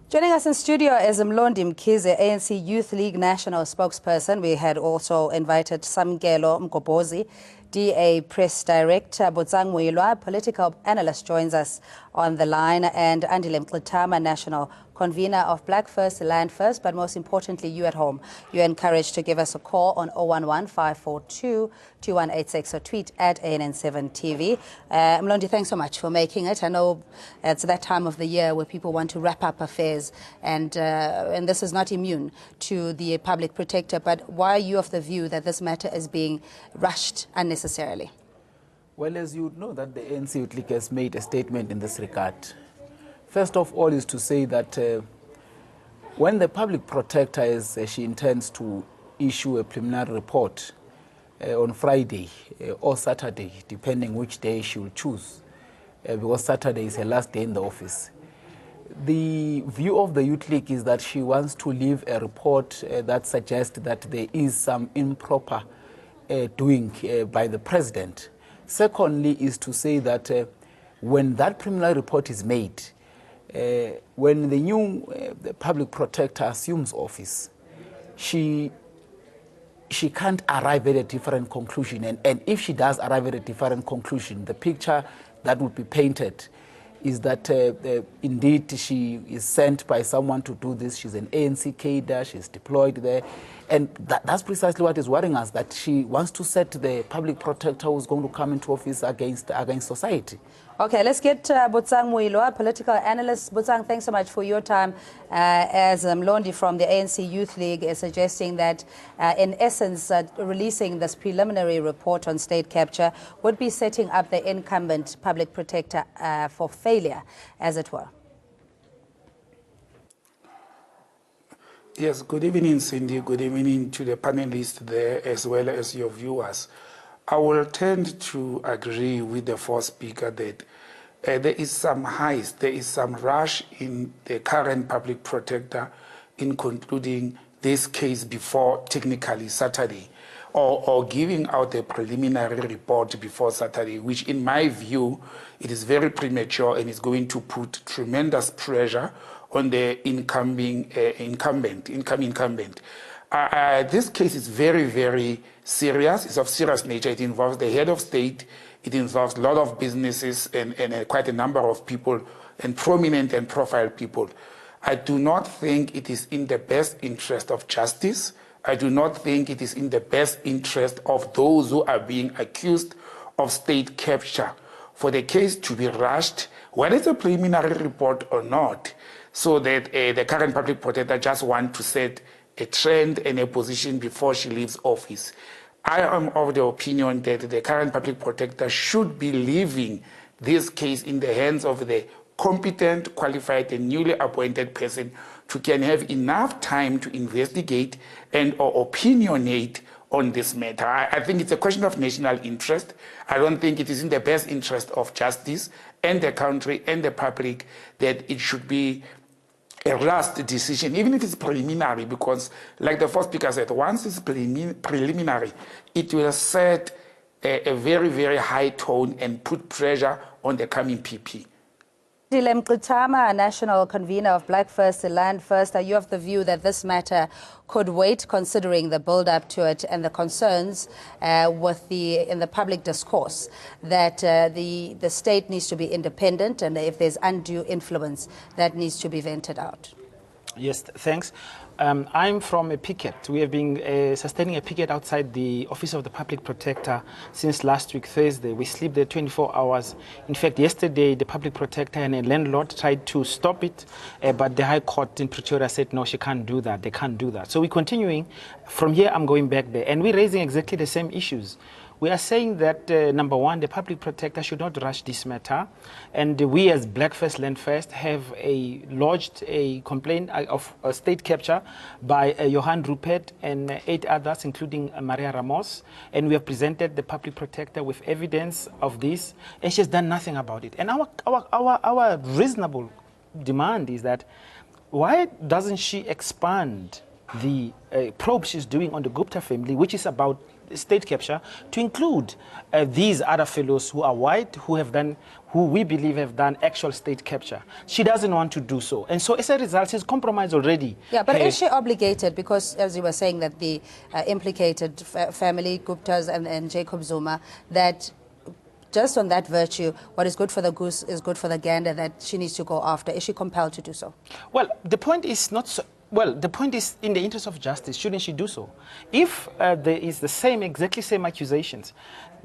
Joining us in studio is Mlondi Mkhize, ANC Youth League National Spokesperson. We had also invited Samgelo Mgobozi, DA Press Director. Botsang Muilwa, political analyst, joins us on the line, and Andile Mqitama, National Convener of Black First, Land First. But most importantly, you at home, you're encouraged to give us a call on 011-542-2186 or tweet at ANN7TV. Mlondi, thanks so much for making it. I know it's that time of the year where people want to wrap up affairs, and this is not immune to the public protector. But why are you of the view that this matter is being rushed unnecessarily? Well, as you know, that the ANC Youth League has made a statement in this regard. First of all is to say that when the public protector she intends to issue a preliminary report on Friday or Saturday, depending which day she will choose, because Saturday is her last day in the office. The view of the Youth League is that she wants to leave a report that suggests that there is some improper doing by the president. Secondly is to say that when that preliminary report is made, when the new the public protector assumes office, she can't arrive at a different conclusion. And if she does arrive at a different conclusion, the picture that would be painted is that indeed she is sent by someone to do this. She's an ANC cadre, she's deployed there. And that's precisely what is worrying us, that she wants to set the public protector who's going to come into office against society. Okay, let's get Botsang Muilwa, political analyst. Botsang, thanks so much for your time. As Mlondi from the ANC Youth League is suggesting that, in essence, releasing this preliminary report on state capture would be setting up the incumbent public protector for failure, as it were. Yes, good evening, Cindy. Good evening to the panelists there, as well as your viewers. I will tend to agree with the first speaker that there is some haste, there is some rush in the current public protector in concluding this case before technically Saturday, or giving out a preliminary report before Saturday, which in my view, it is very premature and is going to put tremendous pressure on the incoming incumbent. This case is very, very serious. It's of serious nature. It involves the head of state. It involves a lot of businesses and quite a number of people, and prominent and profile people. I do not think it is in the best interest of justice. I do not think it is in the best interest of those who are being accused of state capture for the case to be rushed, whether it's a preliminary report or not, so that the current public protector just wants to set a trend and a position before she leaves office. I am of the opinion that the current public protector should be leaving this case in the hands of the competent, qualified, and newly appointed person to can have enough time to investigate and or opinionate on this matter. I think it's a question of national interest. I don't think it is in the best interest of justice and the country and the public that it should be a rushed decision, even if it's preliminary, because like the first speaker said, once it's preliminary, it will set a very, very high tone and put pressure on the coming PP. Andile Mqitama, National Convener of Black First, Land First, are you of the view that this matter could wait, considering the build-up to it and the concerns in the public discourse that the state needs to be independent, and if there's undue influence, that needs to be vented out? Yes, thanks. I'm from a picket. We have been sustaining a picket outside the Office of the Public Protector since last week, Thursday. We sleep there 24 hours. In fact, yesterday, the Public Protector and a landlord tried to stop it, but the High Court in Pretoria said, no, she can't do that. They can't do that. So we're continuing. From here, I'm going back there. And we're raising exactly the same issues. We are saying that, number one, the public protector should not rush this matter. And we as Black First, Land First have lodged a complaint of state capture by Johan Rupert and 8 others, including Maria Ramos. And we have presented the public protector with evidence of this, and she has done nothing about it. And our reasonable demand is that, why doesn't she expand the probe she's doing on the Gupta family, which is about state capture to include these other fellows who are white, who we believe have done actual state capture. She doesn't want to do so. And so as a result, she's compromised already. Yeah, but is she obligated? Because as you were saying that the implicated family, Guptas and Jacob Zuma, that just on that virtue, what is good for the goose is good for the gander, that she needs to go after. Is she compelled to do so? Well, the point is not so. Well, the point is, in the interest of justice, shouldn't she do so? If there is exactly same accusations,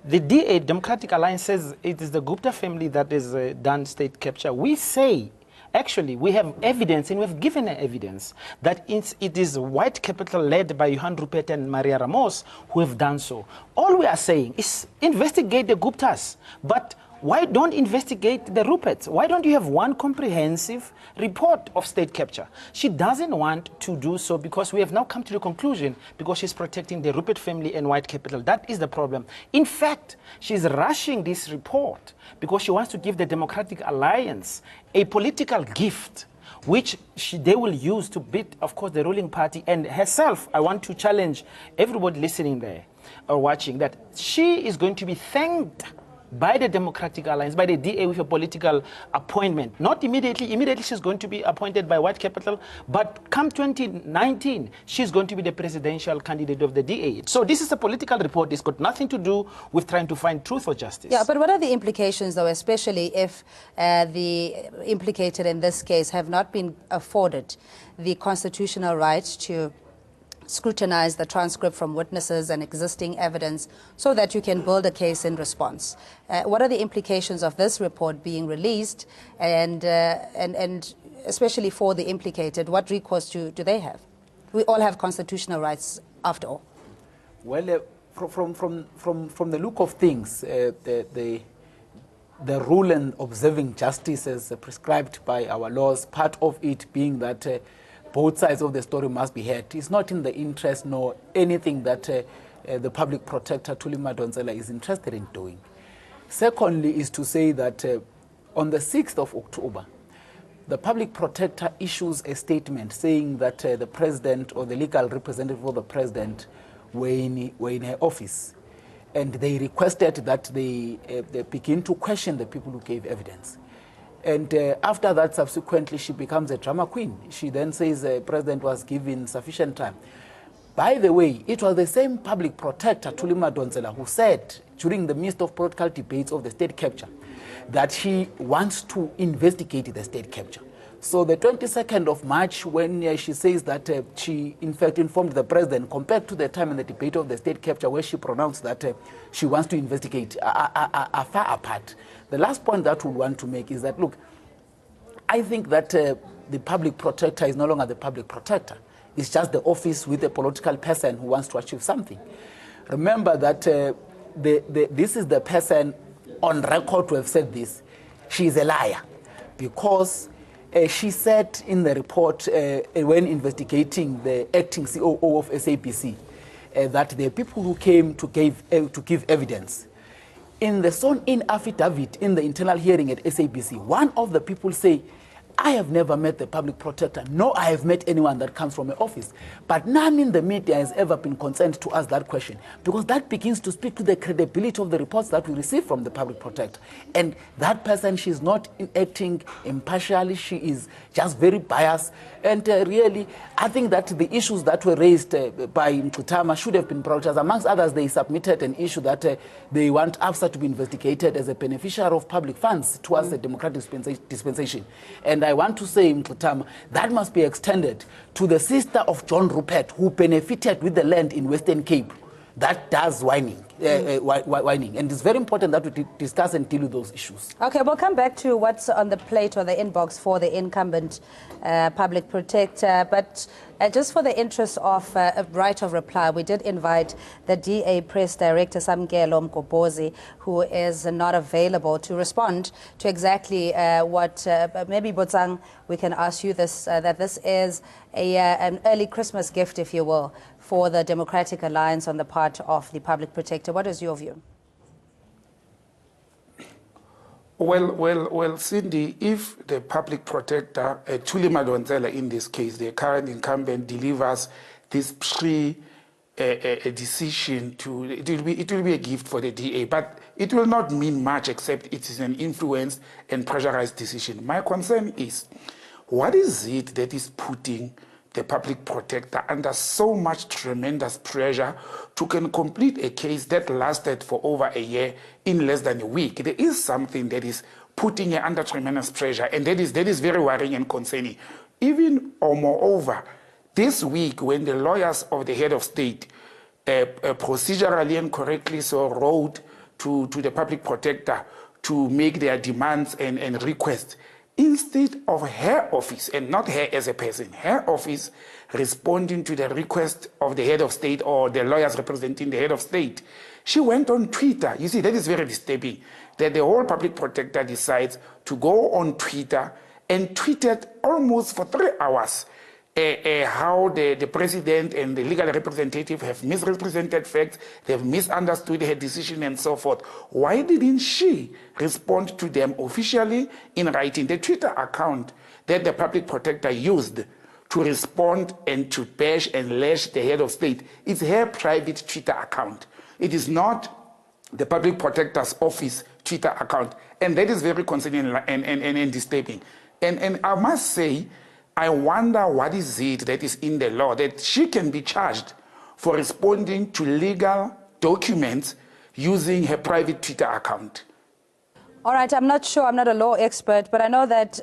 the DA, Democratic Alliance, says it is the Gupta family that has done state capture. We say, actually, we have evidence, and we have given evidence, that it is white capital led by Johan Rupert and Maria Ramos who have done so. All we are saying is investigate the Guptas, but why don't investigate the Ruperts? Why don't you have one comprehensive report of state capture? She doesn't want to do so because we have now come to the conclusion because she's protecting the Rupert family and white capital. That is the problem. In fact, she's rushing this report because she wants to give the Democratic Alliance a political gift which they will use to beat, of course, the ruling party and herself. I want to challenge everybody listening there or watching that she is going to be thanked by the Democratic Alliance, by the DA with a political appointment. Not immediately. Immediately she's going to be appointed by white capital, but come 2019, she's going to be the presidential candidate of the DA. So this is a political report. It's got nothing to do with trying to find truth or justice. Yeah, but what are the implications, though, especially if the implicated in this case have not been afforded the constitutional right to scrutinize the transcript from witnesses and existing evidence so that you can build a case in response? What are the implications of this report being released, and especially for the implicated, what recourse do they have? We all have constitutional rights after all. Well, from the look of things, the rule and observing justice as prescribed by our laws, part of it being that both sides of the story must be heard. It's not in the interest nor anything that the public protector, Thuli Madonsela, is interested in doing. Secondly, is to say that on the 6th of October, the public protector issues a statement saying that the president or the legal representative of the president were in her office. And they requested that they begin to question the people who gave evidence. And after that, subsequently, she becomes a drama queen. She then says the president was given sufficient time. By the way, it was the same public protector, Thuli Madonsela, who said during the midst of political debates of the state capture that she wants to investigate the state capture. So the 22nd of March, when she says that she in fact informed the president, compared to the time in the debate of the state capture where she pronounced that she wants to investigate, are far apart. The last point that we want to make is that, look, I think that the public protector is no longer the public protector. It's just the office with a political person who wants to achieve something. Remember that this is the person on record to have said this. She is a liar because she said in the report when investigating the acting COO of SABC that the people who came to give evidence in the sworn-in affidavit in the internal hearing at SABC, one of the people say, I have never met the public protector, nor I have met anyone that comes from an office. But none in the media has ever been concerned to ask that question, because that begins to speak to the credibility of the reports that we receive from the public protector. And that person, she's not acting impartially, she is just very biased. And really, I think that the issues that were raised by Mkutama should have been prioritized. Amongst others, they submitted an issue that they want AFSA to be investigated as a beneficiary of public funds towards the democratic dispensation. And I want to say, Mkutama, that must be extended to the sister of John Rupert, who benefited with the land in Western Cape. That does whining. And it's very important that we discuss and deal with those issues. Okay, we'll come back to what's on the plate or the inbox for the incumbent public protector. But just for the interest of a right of reply, we did invite the DA press director, Samkelo Mgobozi, who is not available to respond to exactly what, maybe Botsang, we can ask you this, that this is an early Christmas gift, if you will, for the Democratic Alliance on the part of the public protector. What is your view? Well, Cindy, if the public protector, Thuli Madonsela in this case, the current incumbent, delivers this a decision to, it will be a gift for the DA, but it will not mean much except it is an influenced and pressurized decision. My concern is, what is it that is putting the public protector under so much tremendous pressure to complete a case that lasted for over a year in less than a week? There is something that is putting her under tremendous pressure, and that is very worrying and concerning. Even or moreover, this week, when the lawyers of the head of state procedurally and correctly so wrote to the public protector to make their demands and requests, instead of her office, and not her as a person, her office responding to the request of the head of state or the lawyers representing the head of state, she went on Twitter. You see, that is very disturbing, that the whole public protector decides to go on Twitter and tweeted almost for 3 hours how the president and the legal representative have misrepresented facts, they've misunderstood her decision and so forth. Why didn't she respond to them officially in writing? The Twitter account that the public protector used to respond and to bash and lash the head of state, it's her private Twitter account. It is not the public protector's office Twitter account. And that is very concerning and disturbing. And I must say, I wonder what is it that is in the law that she can be charged for responding to legal documents using her private Twitter account. All right, I'm not sure, I'm not a law expert, but I know that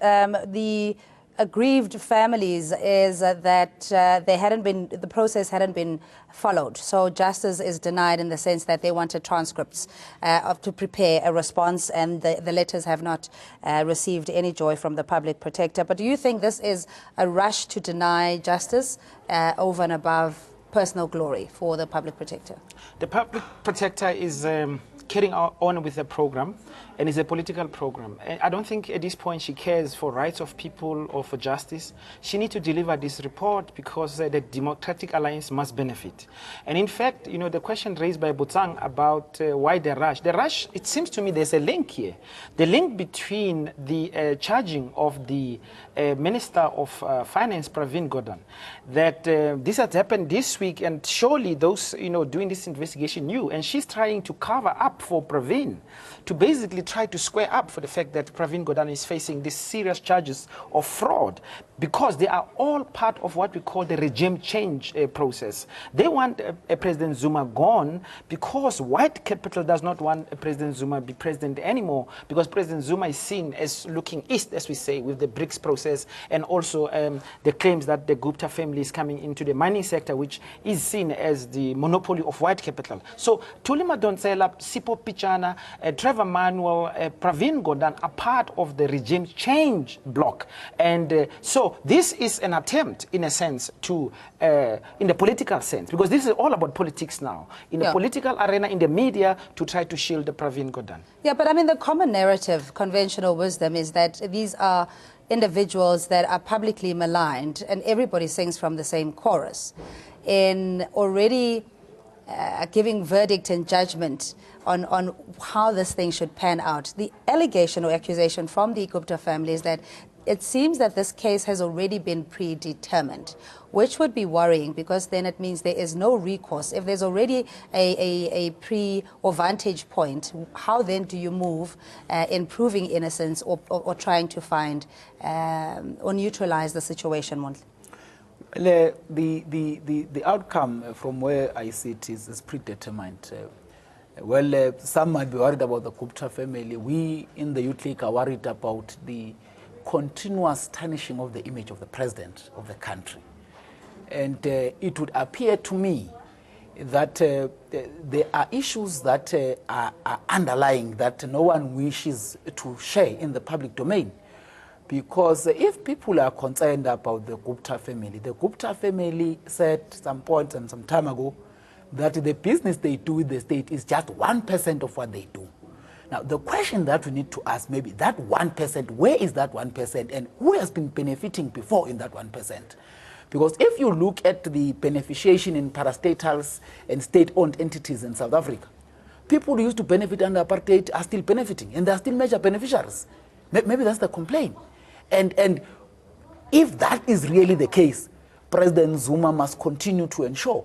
the aggrieved families is that the process hadn't been followed. So justice is denied in the sense that they wanted transcripts to prepare a response, and the letters have not received any joy from the public protector. But do you think this is a rush to deny justice over and above personal glory for the public protector? The public protector is carrying on with the program, and it's a political program. I don't think at this point she cares for rights of people or for justice. She needs to deliver this report because the Democratic Alliance must benefit. And in fact, you know, the question raised by Botsang about why the rush, it seems to me there's a link here. The link between the charging of the Minister of Finance, Pravin Gordhan, that this has happened this week, and surely those, you know, doing this investigation knew, and she's trying to cover up for Pravin, to basically try to square up for the fact that Pravin Gordhan is facing these serious charges of fraud, because they are all part of what we call the regime change process. They want President Zuma gone because white capital does not want President Zuma be president anymore, because President Zuma is seen as looking east, as we say, with the BRICS process, and also the claims that the Gupta family is coming into the mining sector, which is seen as the monopoly of white capital. So Thuli Madonsela, Sipho Pichana, Trevor Manuel, Pravin Gordhan are part of the regime change bloc. And so this is an attempt, in a sense, to, in the political sense, because this is all about politics now, in the political arena, in the media, to try to shield the Pravin Gordhan. Yeah, but I mean, the common narrative, conventional wisdom is that these are individuals that are publicly maligned, and everybody sings from the same chorus. In already giving verdict and judgment on how this thing should pan out, the allegation or accusation from the Gupta family is that it seems that this case has already been predetermined, which would be worrying, because then it means there is no recourse. If there's already a pre or vantage point, how then do you move in proving innocence or trying to find or neutralize the situation? The outcome from where I sit is predetermined. Some might be worried about the Gupta family. We in the Youth League are worried about the continuous tarnishing of the image of the president of the country. And it would appear to me that there are issues that are underlying that no one wishes to share in the public domain. Because if people are concerned about the Gupta family said some point and some time ago that the business they do with the state is just 1% of what they do. Now, the question that we need to ask, maybe that 1%, where is that 1%, and who has been benefiting before in that 1%? Because if you look at the beneficiation in parastatals and state-owned entities in South Africa, people who used to benefit under apartheid are still benefiting, and they are still major beneficiaries. Maybe that's the complaint. And if that is really the case, President Zuma must continue to ensure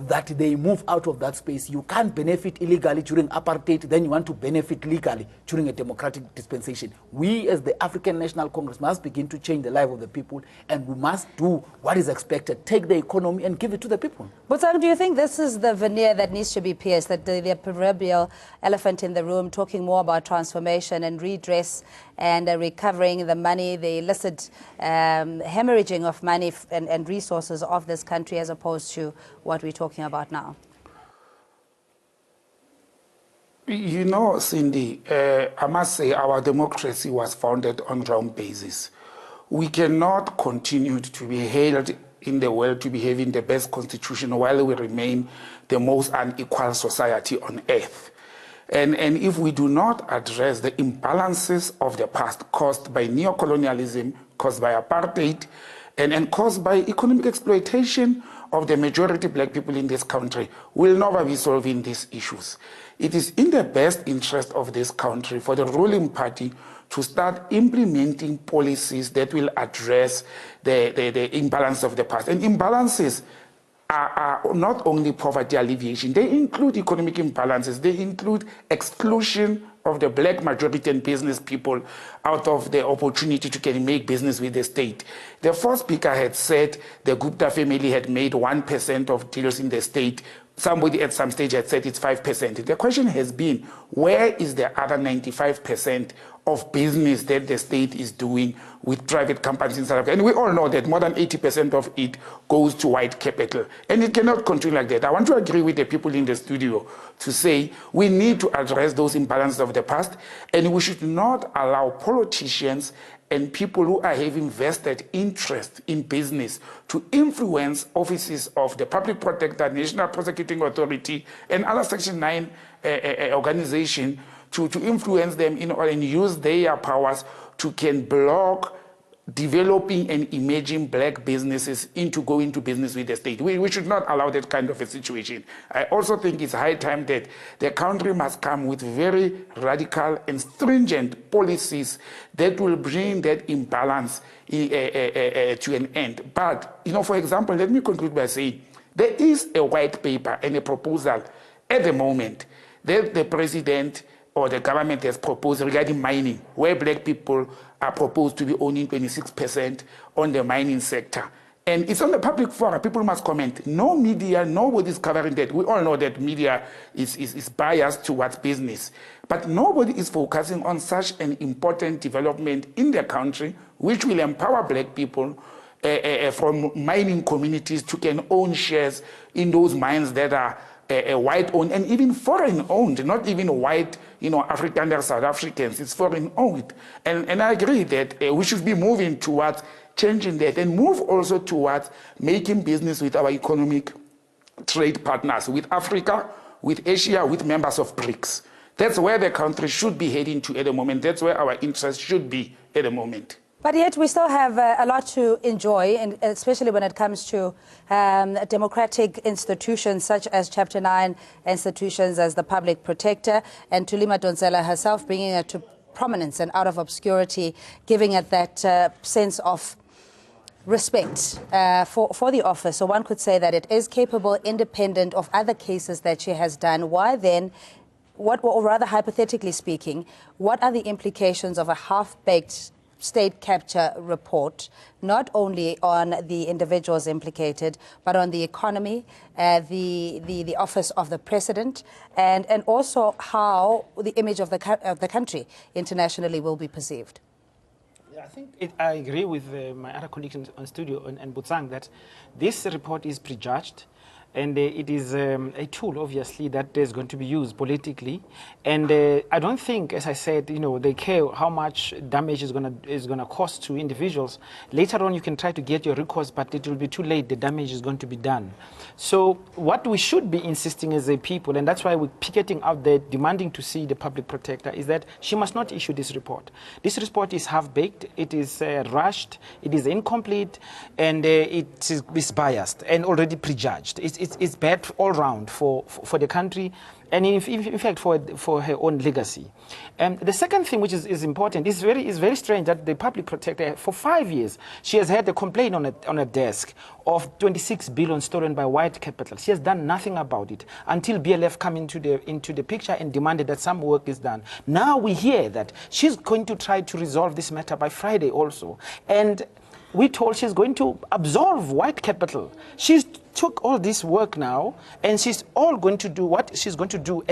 that they move out of that space. You can't benefit illegally during apartheid, then you want to benefit legally during a democratic dispensation. We as the African National Congress must begin to change the life of the people, and we must do what is expected. Take the economy and give it to the people. But do you think this is the veneer that needs to be pierced, that the proverbial elephant in the room, talking more about transformation and redress and recovering the money, the illicit hemorrhaging of money and resources of this country, as opposed to what we're talking about now? You know, Cindy, I must say our democracy was founded on wrong basis. We cannot continue to be hailed in the world to be having the best constitution while we remain the most unequal society on earth. And if we do not address the imbalances of the past caused by neocolonialism, caused by apartheid, and caused by economic exploitation of the majority black people in this country, we'll never be solving these issues. It is in the best interest of this country for the ruling party to start implementing policies that will address the imbalance of the past. And imbalances are not only poverty alleviation, they include economic imbalances, they include exclusion of the black majority and business people out of the opportunity to make business with the state. The first speaker had said the Gupta family had made 1% of deals in the state. Somebody at some stage had said it's 5%. The question has been, where is the other 95% of business that the state is doing with private companies in South Africa? And we all know that more than 80% of it goes to white capital. And it cannot continue like that. I want to agree with the people in the studio to say we need to address those imbalances of the past, and we should not allow politicians and people who are having vested interest in business to influence offices of the Public Protector, National Prosecuting Authority, and other Section 9 organizations to influence them and use their powers to block developing and emerging black businesses into going to business with the state. We should not allow that kind of a situation. I also think it's high time that the country must come with very radical and stringent policies that will bring that imbalance to an end. But, for example, let me conclude by saying there is a white paper and a proposal at the moment that the president or the government has proposed regarding mining, where black people are proposed to be owning 26% on the mining sector. And it's on the public forum. People must comment. No media, nobody's covering that. We all know that media is biased towards business. But nobody is focusing on such an important development in the country, which will empower black people from mining communities to can own shares in those mines that are white-owned and even foreign-owned, not even white, African or South Africans. It's foreign-owned. And I agree that we should be moving towards changing that and move also towards making business with our economic trade partners, with Africa, with Asia, with members of BRICS. That's where the country should be heading to at the moment. That's where our interest should be at the moment. But yet we still have a lot to enjoy, and especially when it comes to democratic institutions such as Chapter 9 institutions as the Public Protector, and Thuli Madonsela herself bringing it to prominence and out of obscurity, giving it that sense of respect for the office. So one could say that it is capable, independent of other cases that she has done. Why then, or rather hypothetically speaking, what are the implications of a half-baked state capture report, not only on the individuals implicated, but on the economy, the office of the president, and also how the image of the country internationally will be perceived? I think I agree with my other colleagues on studio and Botsang that this report is prejudged. And it is a tool, obviously, that is going to be used politically. And I don't think, as I said, they care how much damage is gonna cost to individuals. Later on, you can try to get your recourse, but it will be too late. The damage is going to be done. So what we should be insisting as a people, and that's why we're picketing out there, demanding to see the Public Protector, is that she must not issue this report. This report is half-baked, it is rushed, it is incomplete, and it is biased and already prejudged. It's bad all round for the country and in fact for her own legacy. The second thing which is important is very strange that the public protector, for 5 years, she has had a complaint on a desk of 26 billion stolen by white capital. She has done nothing about it until BLF come into the picture and demanded that some work is done. Now we hear that she's going to try to resolve this matter by Friday also. And we told she's going to absolve white capital. She's took all this work now, and she's all going to do what she's going to do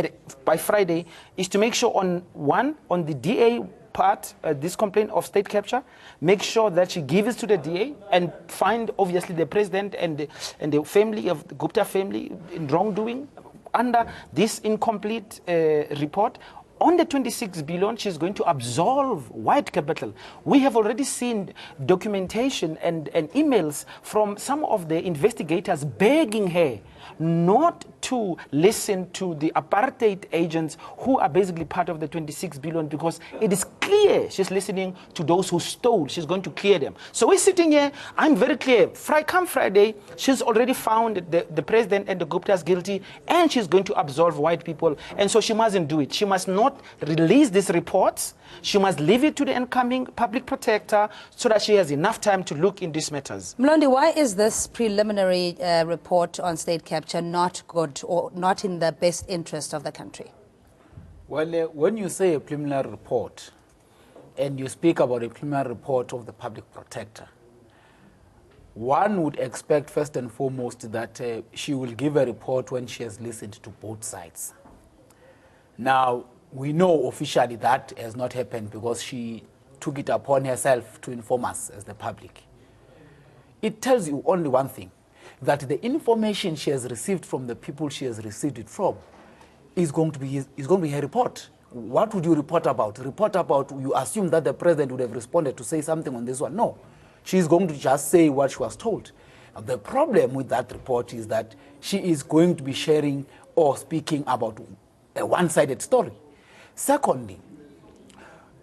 by Friday is to make sure on the DA part, this complaint of state capture, make sure that she gives it to the DA and find obviously the president and the family of the Gupta family in wrongdoing under this incomplete report. On the 26 billion, she's going to absolve white capital. We have already seen documentation and emails from some of the investigators begging her not to listen to the apartheid agents who are basically part of the 26 billion, because it is clear she's listening to those who stole. She's going to clear them. So we're sitting here, I'm very clear. Come Friday, she's already found the president and the Guptas guilty, and she's going to absolve white people. And so she mustn't do it. She must not release these reports. She must leave it to the incoming public protector so that she has enough time to look in these matters. Mlondi, why is this preliminary report on state capture not good or not in the best interest of the country? Well, when you say a preliminary report and you speak about a preliminary report of the public protector, one would expect first and foremost that she will give a report when she has listened to both sides. Now, we know officially that has not happened because she took it upon herself to inform us as the public. It tells you only one thing, that the information she has received from the people she has received it from is going to be her report. What would you report about? Report about, you assume that the president would have responded to say something on this one. No, she's going to just say what she was told. Now, the problem with that report is that she is going to be sharing or speaking about a one-sided story. Secondly,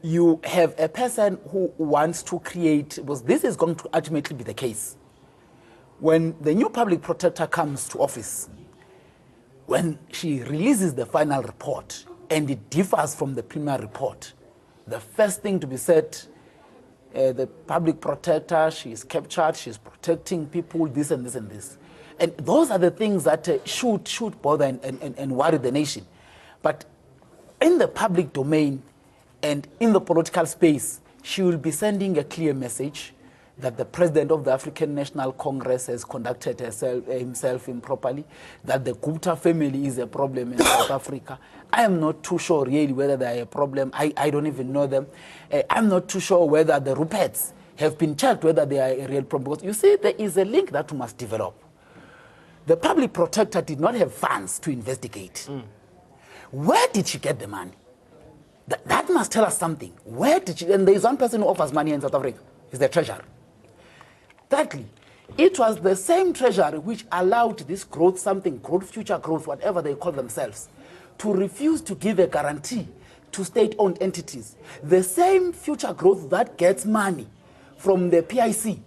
you have a person who wants to create, because this is going to ultimately be the case. When the new public protector comes to office, when she releases the final report and it differs from the preliminary report, the first thing to be said, the public protector, she is captured, she's protecting people, this and this and this. And those are the things that should bother and worry the nation. But in the public domain and in the political space, she will be sending a clear message that the president of the African National Congress has conducted himself improperly, that the Gupta family is a problem in South Africa. I am not too sure really whether they are a problem. I don't even know them. I'm not too sure whether the Ruperts have been checked, whether they are a real problem. Because you see, there is a link that we must develop. The public protector did not have funds to investigate. Where did she get the money? That must tell us something. Where did she? And there is one person who offers money in South Africa. It's the treasurer. Thirdly, it was the same treasury which allowed this growth, future growth, whatever they call themselves, to refuse to give a guarantee to state-owned entities. The same future growth that gets money from the PIC,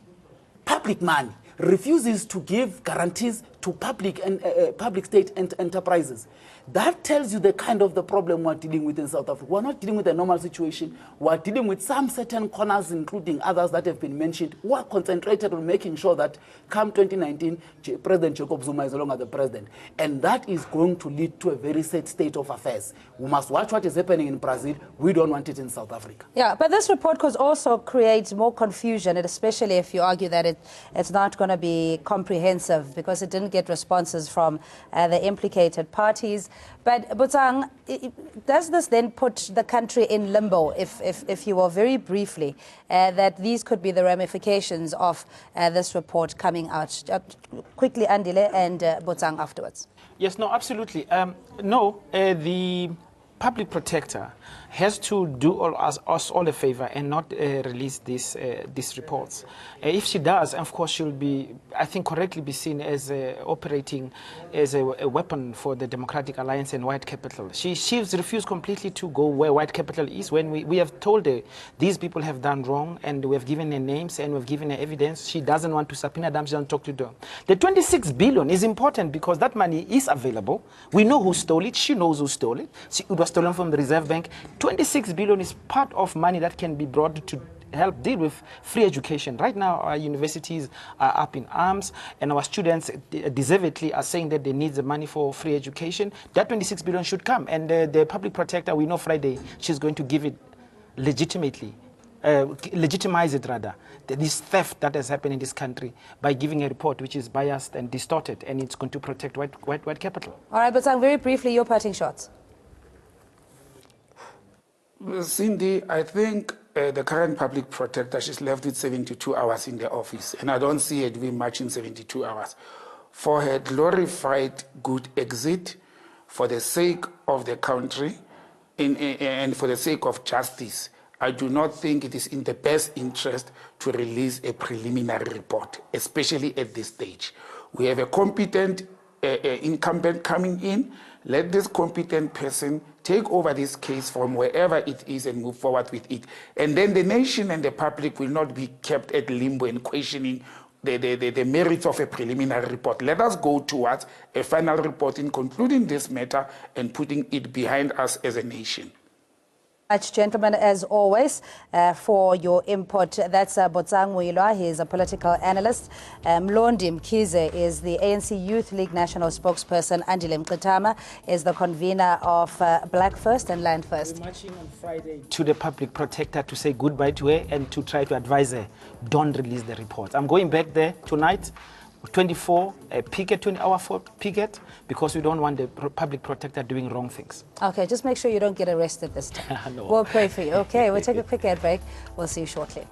public money, refuses to give guarantees to public state enterprises. That tells you the kind of the problem we're dealing with in South Africa. We're not dealing with a normal situation. We're dealing with some certain corners, including others that have been mentioned, who are concentrated on making sure that come 2019, President Jacob Zuma is no longer the president. And that is going to lead to a very sad state of affairs. We must watch what is happening in Brazil. We don't want it in South Africa. Yeah, but this report could also create more confusion, and especially if you argue that it's not going to be comprehensive because it didn't get responses from the implicated parties. But Botsang, does this then put the country in limbo, if you will, very briefly, that these could be the ramifications of this report coming out? Quickly, Andile and Botsang afterwards. Yes, no, absolutely. No, the public protector has to do us all a favor and not release these reports. If she does, of course, she'll be, I think, correctly be seen as operating as a weapon for the Democratic Alliance and White Capital. She's refused completely to go where White Capital is when we have told her these people have done wrong and we have given her names and we've given her evidence. She doesn't want to subpoena them, she doesn't talk to them. The 26 billion is important because that money is available. We know who stole it. She knows who stole it. It was stolen from the Reserve Bank. 26 billion is part of money that can be brought to help deal with free education. Right now, our universities are up in arms, and our students deservedly are saying that they need the money for free education. That 26 billion should come, and the public protector, we know Friday, she's going to give it legitimately. Legitimize it rather, this theft that has happened in this country by giving a report which is biased and distorted, and it's going to protect white capital. All right, but very briefly, your parting shots. Cindy, I think the current public protector, she's left with 72 hours in the office, and I don't see her doing much in 72 hours. For her glorified good exit, for the sake of the country, and for the sake of justice, I do not think it is in the best interest to release a preliminary report, especially at this stage. We have a competent incumbent coming in. Let this competent person take over this case from wherever it is and move forward with it. And then the nation and the public will not be kept at limbo and questioning the merits of a preliminary report. Let us go towards a final report in concluding this matter and putting it behind us as a nation. Gentlemen, as always, for your input. That's Botsang Muilwa. He is a political analyst. Mlondi Mkhize is the ANC Youth League National Spokesperson. Andile Mqitama is the convener of Black First and Land First. We're marching on Friday to the public protector to say goodbye to her and to try to advise her, don't release the reports. I'm going back there tonight. 24 picket, 20-hour picket, because we don't want the public protector doing wrong things. Okay, just make sure you don't get arrested this time. No. We'll pray for you. Okay, we'll take a quick ad break. We'll see you shortly.